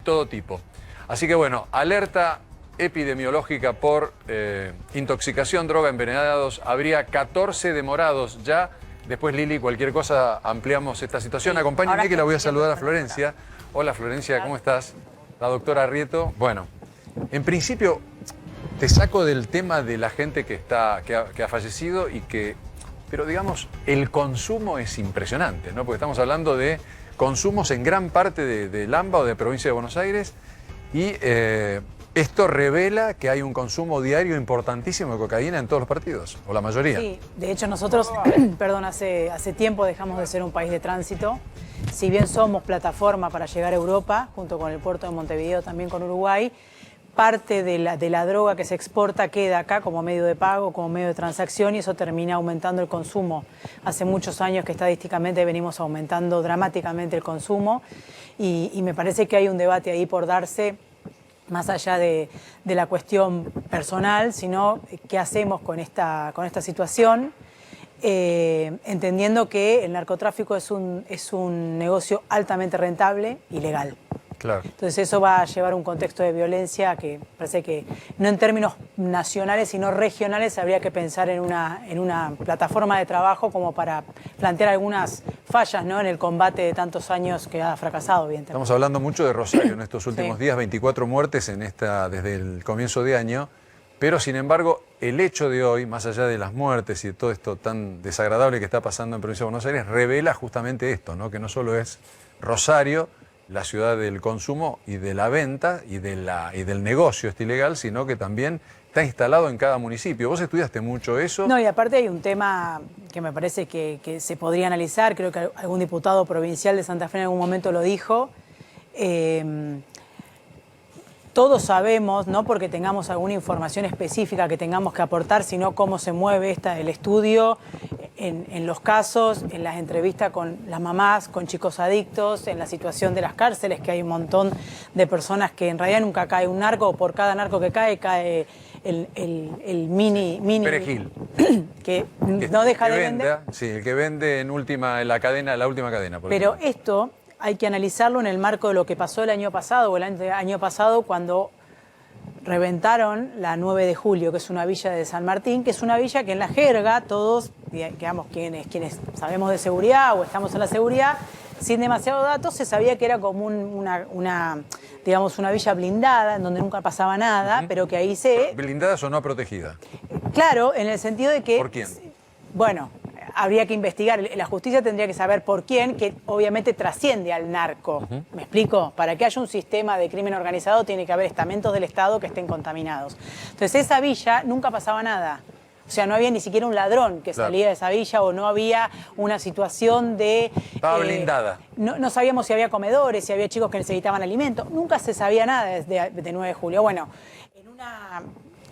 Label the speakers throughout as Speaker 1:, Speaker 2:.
Speaker 1: todo tipo. Así que bueno, alerta epidemiológica por intoxicación, droga, envenenados. Habría 14 demorados ya. Después, Lili, cualquier cosa ampliamos esta situación.
Speaker 2: Sí,
Speaker 1: Acompáñenme que la voy a saludar a Florencia. Hola Florencia, ¿cómo estás? La doctora Arrieto. Bueno, en principio te saco del tema de la gente que ha fallecido y que, pero digamos, el consumo es impresionante, ¿no? Porque estamos hablando de consumos en gran parte de Lamba o de provincia de Buenos Aires y esto revela que hay un consumo diario importantísimo de cocaína en todos los partidos, o la mayoría.
Speaker 2: Sí, de hecho nosotros, perdón, hace tiempo dejamos de ser un país de tránsito. Si bien somos plataforma para llegar a Europa, junto con el puerto de Montevideo, también con Uruguay, parte de la droga que se exporta queda acá como medio de pago, como medio de transacción, y eso termina aumentando el consumo. Hace muchos años que estadísticamente venimos aumentando dramáticamente el consumo y me parece que hay un debate ahí por darse, más allá de la cuestión personal, sino qué hacemos con esta situación, entendiendo que el narcotráfico es un negocio altamente rentable y legal.
Speaker 1: Claro.
Speaker 2: Entonces eso va a llevar un contexto de violencia que parece que no en términos nacionales sino regionales habría que pensar en una plataforma de trabajo como para plantear algunas fallas, ¿no?, en el combate de tantos años que ha fracasado, evidentemente.
Speaker 1: Estamos hablando mucho de Rosario en estos últimos días, 24 muertes desde el comienzo de año, pero sin embargo el hecho de hoy, más allá de las muertes y de todo esto tan desagradable que está pasando en Provincia de Buenos Aires, revela justamente esto, ¿no?, que no solo es Rosario la ciudad del consumo y de la venta y del negocio ilegal, sino que también está instalado en cada municipio. ¿Vos estudiaste mucho eso?
Speaker 2: No, y aparte hay un tema que me parece que se podría analizar, creo que algún diputado provincial de Santa Fe en algún momento lo dijo. Todos sabemos, no porque tengamos alguna información específica que tengamos que aportar, sino cómo se mueve el estudio en los casos, en las entrevistas con las mamás, con chicos adictos, en la situación de las cárceles, que hay un montón de personas que en realidad nunca cae un narco, o por cada narco que cae el mini
Speaker 1: Perejil.
Speaker 2: que no deja de vender.
Speaker 1: Sí, el que vende en la última cadena.
Speaker 2: Pero esto hay que analizarlo en el marco de lo que pasó el año pasado o el año pasado cuando reventaron la 9 de julio, que es una villa de San Martín, que es una villa que en la jerga todos, digamos, quienes sabemos de seguridad o estamos en la seguridad, sin demasiados datos, se sabía que era como una villa blindada, en donde nunca pasaba nada, pero que ahí
Speaker 1: ¿Blindada o no protegida?
Speaker 2: Claro, en el sentido de que...
Speaker 1: ¿Por quién?
Speaker 2: Bueno, habría que investigar, la justicia tendría que saber por quién, que obviamente trasciende al narco. ¿Me explico? Para que haya un sistema de crimen organizado tiene que haber estamentos del Estado que estén contaminados. Entonces esa villa nunca pasaba nada. O sea, no había ni siquiera un ladrón que salía de esa villa o no había una situación de...
Speaker 1: Estaba blindada.
Speaker 2: No sabíamos si había comedores, si había chicos que necesitaban alimento. Nunca se sabía nada desde 9 de julio. Bueno,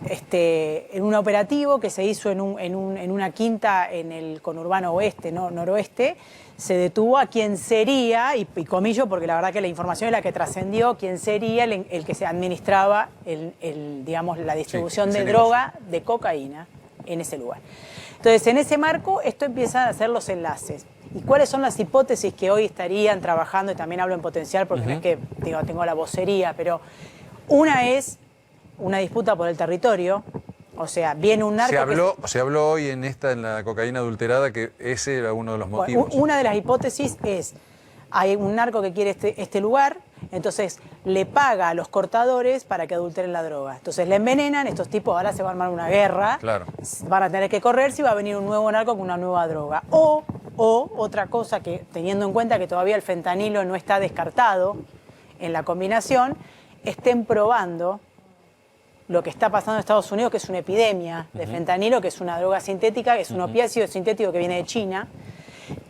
Speaker 2: en un operativo que se hizo en una quinta en el conurbano oeste, ¿no?, noroeste, se detuvo a quien sería, y comillo porque la verdad que la información es la que trascendió, quien sería el que se administraba la distribución de droga, de cocaína, en ese lugar. Entonces, en ese marco, esto empieza a hacer los enlaces. ¿Y cuáles son las hipótesis que hoy estarían trabajando? Y también hablo en potencial porque no es que tengo la vocería, pero una es una disputa por el territorio, o sea, viene un narco...
Speaker 1: Se habló hoy en la cocaína adulterada que ese era uno de los motivos.
Speaker 2: Una de las hipótesis es, hay un narco que quiere este lugar, entonces le paga a los cortadores para que adulteren la droga. Entonces le envenenan, estos tipos ahora se va a armar una guerra, van a tener que correr si va a venir un nuevo narco con una nueva droga. O otra cosa que, teniendo en cuenta que todavía el fentanilo no está descartado en la combinación, estén probando lo que está pasando en Estados Unidos, que es una epidemia de fentanilo, que es una droga sintética, que es un opiáceo sintético que viene de China,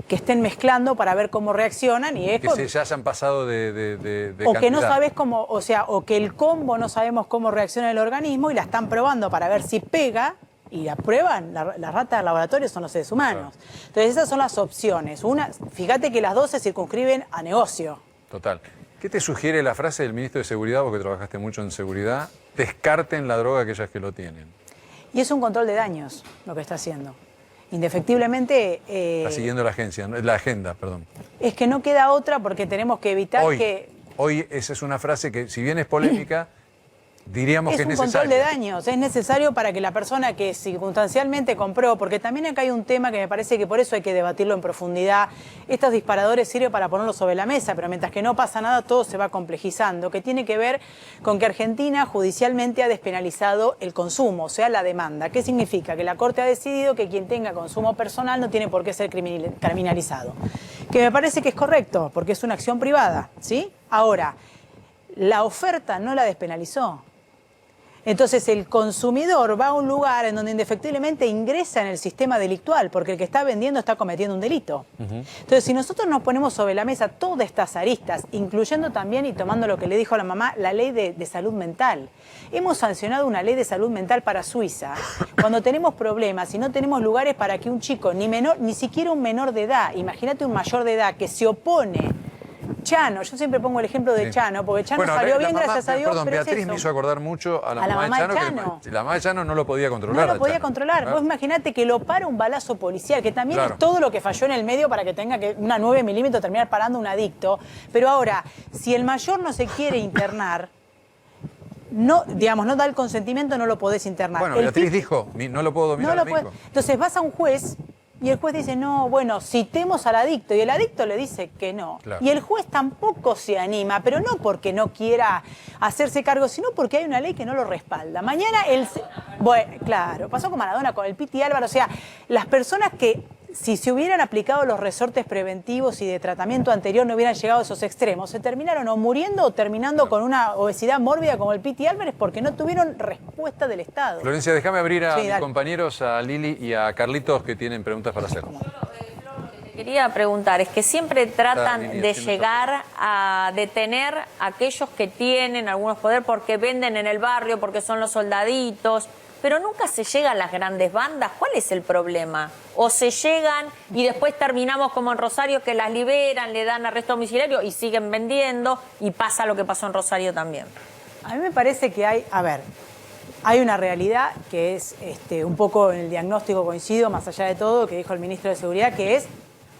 Speaker 2: que estén mezclando para ver cómo reaccionan y es
Speaker 1: que se hayan pasado de
Speaker 2: o
Speaker 1: cantidad.
Speaker 2: Que no sabes cómo, o sea, o que el combo no sabemos cómo reacciona el organismo y la están probando para ver si pega y la prueban, las ratas del laboratorio son los seres humanos. Entonces esas son las opciones. Fíjate que las dos se circunscriben a negocio.
Speaker 1: Total. ¿Qué te sugiere la frase del ministro de Seguridad, vos que trabajaste mucho en seguridad? Descarten la droga aquellas que lo tienen.
Speaker 2: Y es un control de daños lo que está haciendo. Indefectiblemente...
Speaker 1: está siguiendo la agenda, perdón.
Speaker 2: Es que no queda otra porque tenemos que evitar
Speaker 1: Hoy.
Speaker 2: que...
Speaker 1: hoy esa es una frase que, si bien es polémica, diríamos que es necesaria.
Speaker 2: Es un control de daños, es necesario para que la persona que circunstancialmente compró, porque también acá hay un tema que me parece que por eso hay que debatirlo en profundidad. Estos disparadores sirven para ponerlos sobre la mesa, pero mientras que no pasa nada, todo se va complejizando, que tiene que ver con que Argentina judicialmente ha despenalizado el consumo, o sea, la demanda. ¿Qué significa? Que la Corte ha decidido que quien tenga consumo personal no tiene por qué ser criminalizado. Que me parece que es correcto, porque es una acción privada, ¿sí? Ahora, la oferta no la despenalizó. Entonces el consumidor va a un lugar en donde indefectiblemente ingresa en el sistema delictual, porque el que está vendiendo está cometiendo un delito. Entonces, si nosotros nos ponemos sobre la mesa todas estas aristas, incluyendo también, y tomando lo que le dijo la mamá, la ley de salud mental. Hemos sancionado una ley de salud mental para Suiza, cuando tenemos problemas y no tenemos lugares para que un chico, ni siquiera un menor de edad, imagínate un mayor de edad que se opone. Chano, yo siempre pongo el ejemplo de Chano, porque Chano salió bien, gracias a Dios.
Speaker 1: Perdón,
Speaker 2: pero
Speaker 1: Beatriz me hizo acordar mucho a la mamá de Chano. Que la mamá de Chano no lo podía controlar.
Speaker 2: No lo podía controlar. Vos imaginate que lo para un balazo policial, que también es todo lo que falló en el medio para que tenga que una 9 milímetros terminar parando un adicto. Pero ahora, si el mayor no se quiere internar, no, digamos, no da el consentimiento, no lo podés internar.
Speaker 1: Bueno, Beatriz dijo, no lo puedo dominar.
Speaker 2: Entonces vas a un juez. Y el juez dice, no, bueno, citemos al adicto. Y el adicto le dice que no. Claro. Y el juez tampoco se anima, pero no porque no quiera hacerse cargo, sino porque hay una ley que no lo respalda. Mañana bueno, claro, pasó con Maradona, con el Piti Álvaro. O sea, las personas que, si se hubieran aplicado los resortes preventivos y de tratamiento anterior, no hubieran llegado a esos extremos, se terminaron o muriendo o terminando con una obesidad mórbida como el Piti Álvarez porque no tuvieron respuesta del Estado.
Speaker 1: Florencia, déjame abrir a mis compañeros, a Lili y a Carlitos, que tienen preguntas para hacer.
Speaker 3: Quería preguntar, es que siempre tratan de llegar a detener a aquellos que tienen algunos poderes porque venden en el barrio, porque son los soldaditos, pero nunca se llega a las grandes bandas. ¿Cuál es el problema? O se llegan y después terminamos como en Rosario, que las liberan, le dan arresto domiciliario y siguen vendiendo, y pasa lo que pasó en Rosario también.
Speaker 2: A mí me parece que hay una realidad que es un poco en el diagnóstico coincido, más allá de todo, que dijo el ministro de Seguridad, que es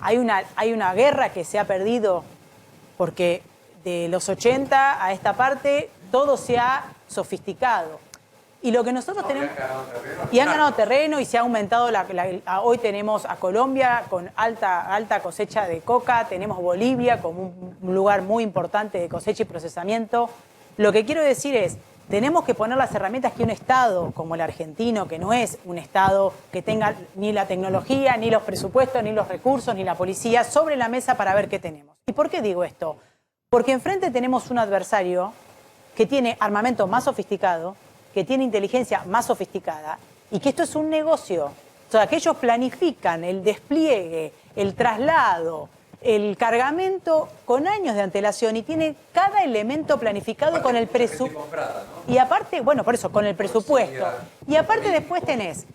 Speaker 2: hay una guerra que se ha perdido porque de los 80 a esta parte todo se ha sofisticado. Y lo que nosotros tenemos... Y han ganado terreno y se ha aumentado... Hoy tenemos a Colombia con alta cosecha de coca, tenemos Bolivia como un lugar muy importante de cosecha y procesamiento. Lo que quiero decir es, tenemos que poner las herramientas que un Estado como el argentino, que no es un Estado que tenga ni la tecnología, ni los presupuestos, ni los recursos, ni la policía, sobre la mesa para ver qué tenemos. ¿Y por qué digo esto? Porque enfrente tenemos un adversario que tiene armamento más sofisticado, que tiene inteligencia más sofisticada y que esto es un negocio. O sea, que ellos planifican el despliegue, el traslado, el cargamento con años de antelación y tiene cada elemento planificado aparte con el presupuesto. ¿No? Y aparte, bueno, por eso, con el presupuesto. Y aparte después tenés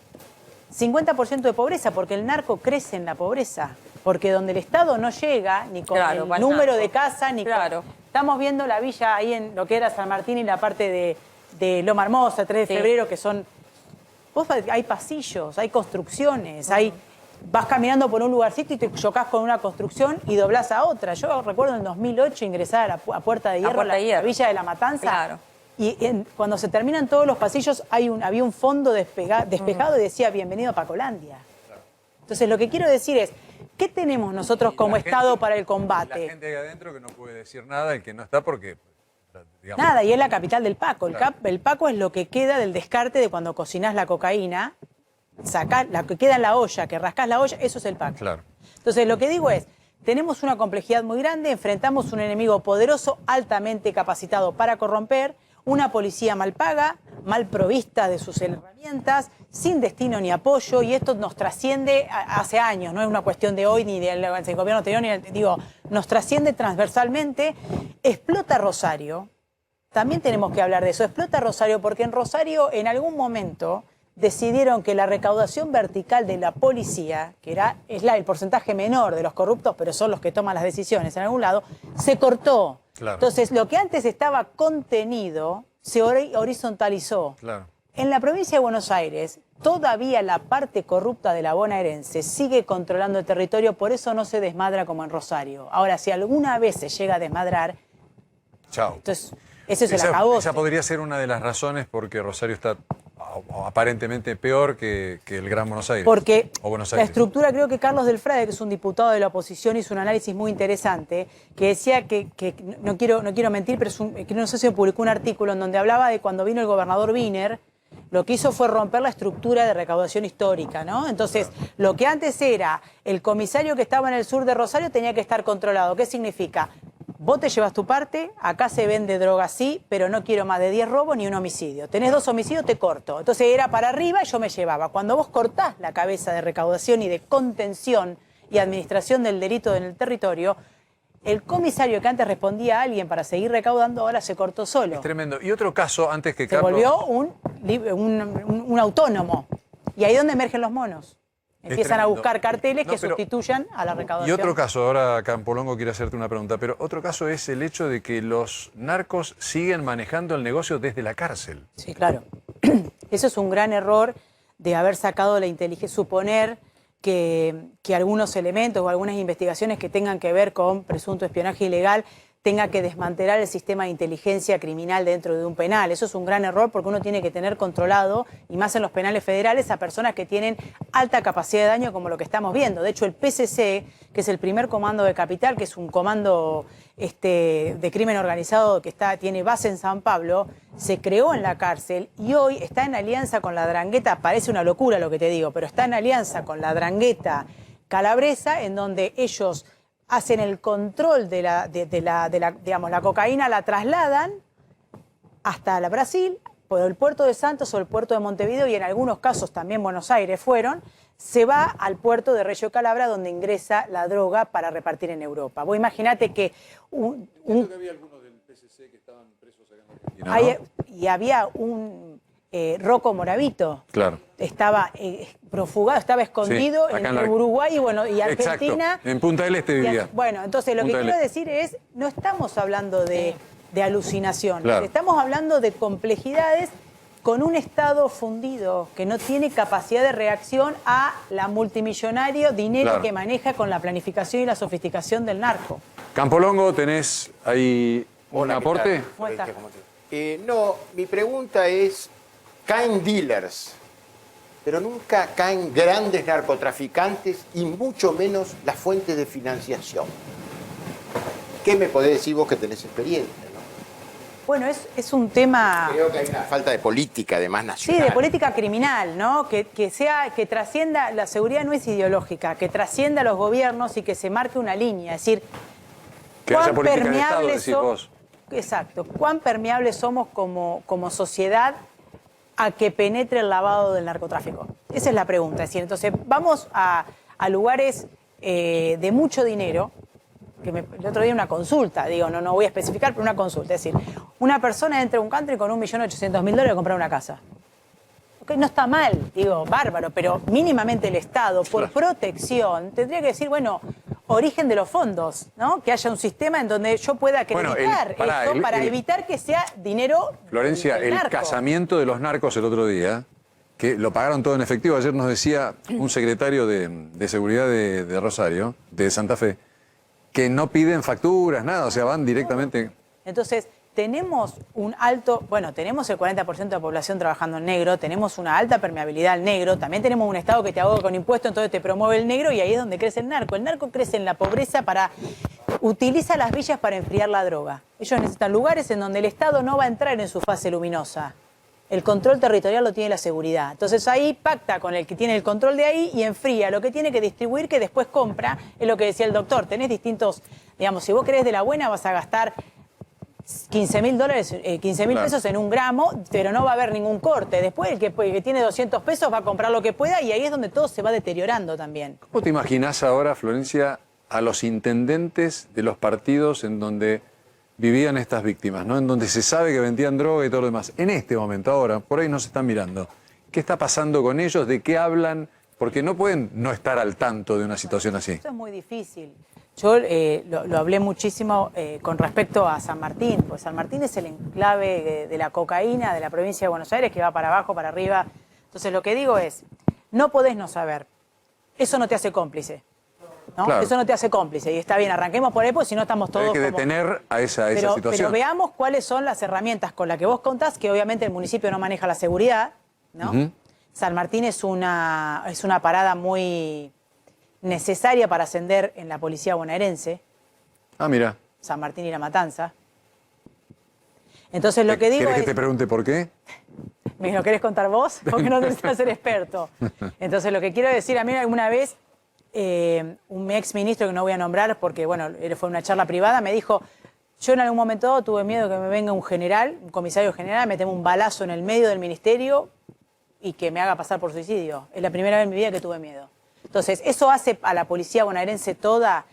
Speaker 2: 50% de pobreza, porque el narco crece en la pobreza. Porque donde el Estado no llega, ni con el número de casa, ni con... Estamos viendo la villa ahí en lo que era San Martín y la parte de Loma Hermosa, 3 de febrero, que son... hay pasillos, hay construcciones, vas caminando por un lugarcito y te chocas con una construcción y doblás a otra. Yo recuerdo en el 2008 ingresar a Puerta de Hierro, la Villa de la Matanza. Claro. Y cuando se terminan todos los pasillos había un fondo despejado y decía bienvenido a Pacolandia. Entonces lo que quiero decir es, ¿qué tenemos nosotros como Estado para el combate?
Speaker 1: La gente ahí adentro que no puede decir nada, el que no está porque... Digamos.
Speaker 2: Nada, y es la capital del Paco. El Paco es lo que queda del descarte de cuando cocinás la cocaína, sacás la que queda en la olla, que rascás la olla, eso es el Paco.
Speaker 1: Claro.
Speaker 2: Entonces, lo que digo es, tenemos una complejidad muy grande, enfrentamos un enemigo poderoso, altamente capacitado para corromper, una policía mal paga, mal provista de sus herramientas, sin destino ni apoyo, y esto nos trasciende hace años, no es una cuestión de hoy ni del gobierno anterior, nos trasciende transversalmente. Explota Rosario, también tenemos que hablar de eso, explota Rosario porque en Rosario en algún momento decidieron que la recaudación vertical de la policía, que es el porcentaje menor de los corruptos, pero son los que toman las decisiones en algún lado, se cortó. Claro. Entonces, lo que antes estaba contenido se horizontalizó.
Speaker 1: Claro.
Speaker 2: En la provincia de Buenos Aires, todavía la parte corrupta de la bonaerense sigue controlando el territorio, por eso no se desmadra como en Rosario. Ahora, si alguna vez se llega a desmadrar,
Speaker 1: chao.
Speaker 2: Entonces, ese es el acabose.
Speaker 1: Esa podría ser una de las razones porque Rosario está aparentemente peor que el Gran Buenos Aires.
Speaker 2: Porque
Speaker 1: o Buenos
Speaker 2: la
Speaker 1: Aires.
Speaker 2: estructura, creo que Carlos Del Frade, que es un diputado de la oposición, hizo un análisis muy interesante, que decía que no quiero mentir, pero que no sé si publicó un artículo en donde hablaba de cuando vino el gobernador Wiener, lo que hizo fue romper la estructura de recaudación histórica, ¿no? Entonces, lo que antes era el comisario que estaba en el sur de Rosario tenía que estar controlado. ¿Qué significa? Vos te llevas tu parte, acá se vende droga sí, pero no quiero más de 10 robos ni un homicidio. Tenés 2 homicidios, te corto. Entonces era para arriba y yo me llevaba. Cuando vos cortás la cabeza de recaudación y de contención y administración del delito en el territorio, el comisario que antes respondía a alguien para seguir recaudando, ahora se cortó solo.
Speaker 1: Es tremendo. Y otro caso, antes que
Speaker 2: se
Speaker 1: Carlos...
Speaker 2: volvió un autónomo. Y ahí es donde emergen los monos. Empiezan a buscar carteles que sustituyan a la recaudación.
Speaker 1: Y otro caso, ahora Campolongo quiere hacerte una pregunta, pero otro caso es el hecho de que los narcos siguen manejando el negocio desde la cárcel.
Speaker 2: Sí, claro. Eso es un gran error de haber sacado la inteligencia, suponer que algunos elementos o algunas investigaciones que tengan que ver con presunto espionaje ilegal tenga que desmantelar el sistema de inteligencia criminal dentro de un penal. Eso es un gran error porque uno tiene que tener controlado, y más en los penales federales, a personas que tienen alta capacidad de daño como lo que estamos viendo. De hecho, el PCC, que es el primer comando de Capital, que es un comando de crimen organizado que tiene base en San Pablo, se creó en la cárcel y hoy está en alianza con la Drangheta, parece una locura lo que te digo, pero está en alianza con la Drangheta calabresa, en donde ellos hacen el control de la cocaína, la trasladan hasta la Brasil, por el puerto de Santos o el puerto de Montevideo, y en algunos casos también Buenos Aires se va al puerto de Reggio Calabria, donde ingresa la droga para repartir en Europa. Vos imaginate que
Speaker 1: Creo que había algunos del PCC que estaban presos acá en Argentina, ¿no?
Speaker 2: Y había un Rocco Moravito.
Speaker 1: Claro.
Speaker 2: Estaba profugado, estaba escondido
Speaker 1: sí,
Speaker 2: en Uruguay y Argentina.
Speaker 1: Exacto. En Punta del Este vivía.
Speaker 2: Bueno, entonces lo que quiero decir es, no estamos hablando de alucinación,
Speaker 1: claro.
Speaker 2: Estamos hablando de complejidades con un Estado fundido que no tiene capacidad de reacción a la multimillonario dinero
Speaker 1: claro.
Speaker 2: que maneja con la planificación y la sofisticación del narco.
Speaker 1: Campolongo, ¿tenés ahí un aporte?
Speaker 4: No, mi pregunta es, caen dealers, pero nunca caen grandes narcotraficantes y mucho menos las fuentes de financiación. ¿Qué me podés decir vos que tenés experiencia?
Speaker 2: Bueno, es un tema...
Speaker 4: Creo que hay una falta de política, además, nacional.
Speaker 2: Sí, de política criminal, ¿no? Que trascienda, la seguridad no es ideológica, que trascienda los gobiernos y que se marque una línea. Es decir,
Speaker 1: que haya política de Estado, decís vos.
Speaker 2: Exacto. ¿Cuán permeables somos como sociedad a que penetre el lavado del narcotráfico? Esa es la pregunta. Es decir, entonces vamos a lugares de mucho dinero. El otro día una consulta, digo, no voy a especificar, pero una consulta. Es decir, una persona entra a un country con $1.800.000 a comprar una casa. Okay, no está mal, digo, bárbaro, pero mínimamente el Estado, por protección, tendría que decir, bueno, origen de los fondos, ¿no? Que haya un sistema en donde yo pueda acreditar esto para evitar que sea dinero.
Speaker 1: Florencia, el casamiento de los narcos el otro día, que lo pagaron todo en efectivo. Ayer nos decía un secretario de seguridad de Rosario, de Santa Fe, que no piden facturas, nada, o sea, van directamente.
Speaker 2: Entonces, tenemos tenemos el 40% de la población trabajando en negro, tenemos una alta permeabilidad al negro, también tenemos un Estado que te ahoga con impuestos, entonces te promueve el negro y ahí es donde crece el narco. El narco crece en la pobreza utiliza las villas para enfriar la droga. Ellos necesitan lugares en donde el Estado no va a entrar en su fase luminosa. El control territorial lo tiene la seguridad. Entonces ahí pacta con el que tiene el control de ahí y enfría lo que tiene que distribuir, que después compra. Es lo que decía el doctor. Tenés distintos, digamos, si vos querés de la buena vas a gastar $15.000 pesos en un gramo, pero no va a haber ningún corte. Después el que tiene 200 pesos va a comprar lo que pueda y ahí es donde todo se va deteriorando también.
Speaker 1: ¿Cómo te imaginás ahora, Florencia, a los intendentes de los partidos en donde vivían estas víctimas, ¿no? En donde se sabe que vendían droga y todo lo demás? En este momento, ahora, por ahí nos están mirando. ¿Qué está pasando con ellos? ¿De qué hablan? Porque no pueden no estar al tanto de una situación así.
Speaker 2: Esto es muy difícil. Yo lo hablé muchísimo con respecto a San Martín, pues San Martín es el enclave de la cocaína de la provincia de Buenos Aires, que va para abajo, para arriba. Entonces lo que digo es, no podés no saber. Eso no te hace cómplice. ¿no?
Speaker 1: Claro.
Speaker 2: Eso no te hace cómplice. Y está bien, arranquemos por ahí, porque si no estamos todos.
Speaker 1: Hay que detener a esa situación.
Speaker 2: Pero veamos cuáles son las herramientas con las que vos contás, que obviamente el municipio no maneja la seguridad, ¿no? San Martín es una parada muy necesaria para ascender en la policía bonaerense.
Speaker 1: Ah, mira.
Speaker 2: San Martín y La Matanza. Entonces lo que digo
Speaker 1: ¿Querés
Speaker 2: es...
Speaker 1: que te pregunte por qué?
Speaker 2: ¿Me lo querés contar vos? Porque no necesitas ser experto. Entonces lo que quiero decir, a mí alguna vez un ex ministro que no voy a nombrar porque, bueno, fue una charla privada, me dijo, yo en algún momento tuve miedo que me venga un general, un comisario general, me teme un balazo en el medio del ministerio y que me haga pasar por suicidio. Es la primera vez en mi vida que tuve miedo. Entonces, ¿eso hace a la policía bonaerense toda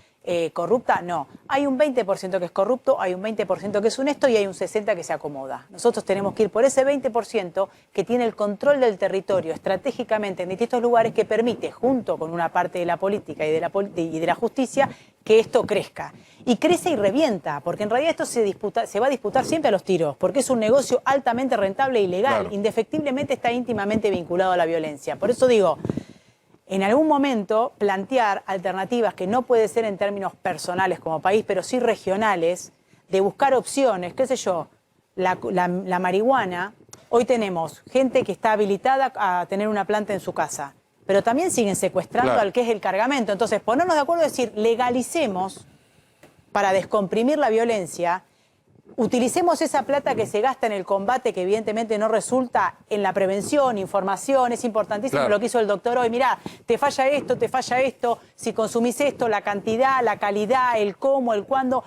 Speaker 2: corrupta? No. Hay un 20% que es corrupto, hay un 20% que es honesto y hay un 60% que se acomoda. Nosotros tenemos que ir por ese 20% que tiene el control del territorio estratégicamente en distintos lugares, que permite, junto con una parte de la política y de la justicia, que esto crezca. Y crece y revienta, porque en realidad esto se va a disputar siempre a los tiros, porque es un negocio altamente rentable y legal. Claro. Indefectiblemente está íntimamente vinculado a la violencia. Por eso digo, en algún momento plantear alternativas que no puede ser en términos personales como país, pero sí regionales, de buscar opciones, qué sé yo, la marihuana. Hoy tenemos gente que está habilitada a tener una planta en su casa, pero también siguen secuestrando al que es el cargamento. Entonces, ponernos de acuerdo y decir, legalicemos para descomprimir la violencia, utilicemos esa plata que se gasta en el combate, que evidentemente no resulta en la prevención, información, es importantísimo lo que hizo el doctor hoy. Mirá, te falla esto, si consumís esto, la cantidad, la calidad, el cómo, el cuándo.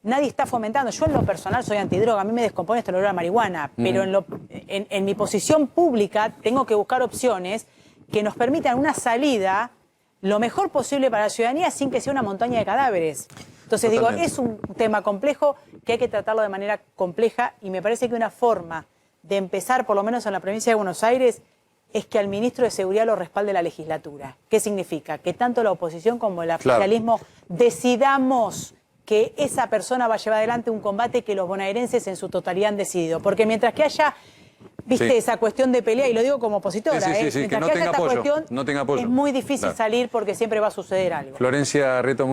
Speaker 2: Nadie está fomentando. Yo en lo personal soy antidroga, a mí me descompone este olor a marihuana, pero en mi posición pública tengo que buscar opciones que nos permitan una salida lo mejor posible para la ciudadanía sin que sea una montaña de cadáveres. Entonces digo, es un tema complejo que hay que tratarlo de manera compleja y me parece que una forma de empezar, por lo menos en la provincia de Buenos Aires, es que al ministro de Seguridad lo respalde la legislatura. ¿Qué significa? Que tanto la oposición como el oficialismo decidamos que esa persona va a llevar adelante un combate que los bonaerenses en su totalidad han decidido. Porque mientras que haya, viste, esa cuestión de pelea, y lo digo como opositora,
Speaker 1: mientras
Speaker 2: que
Speaker 1: no
Speaker 2: haya
Speaker 1: tenga
Speaker 2: esta
Speaker 1: apoyo,
Speaker 2: cuestión, es muy difícil salir porque siempre va a suceder algo.
Speaker 1: Florencia Rieto,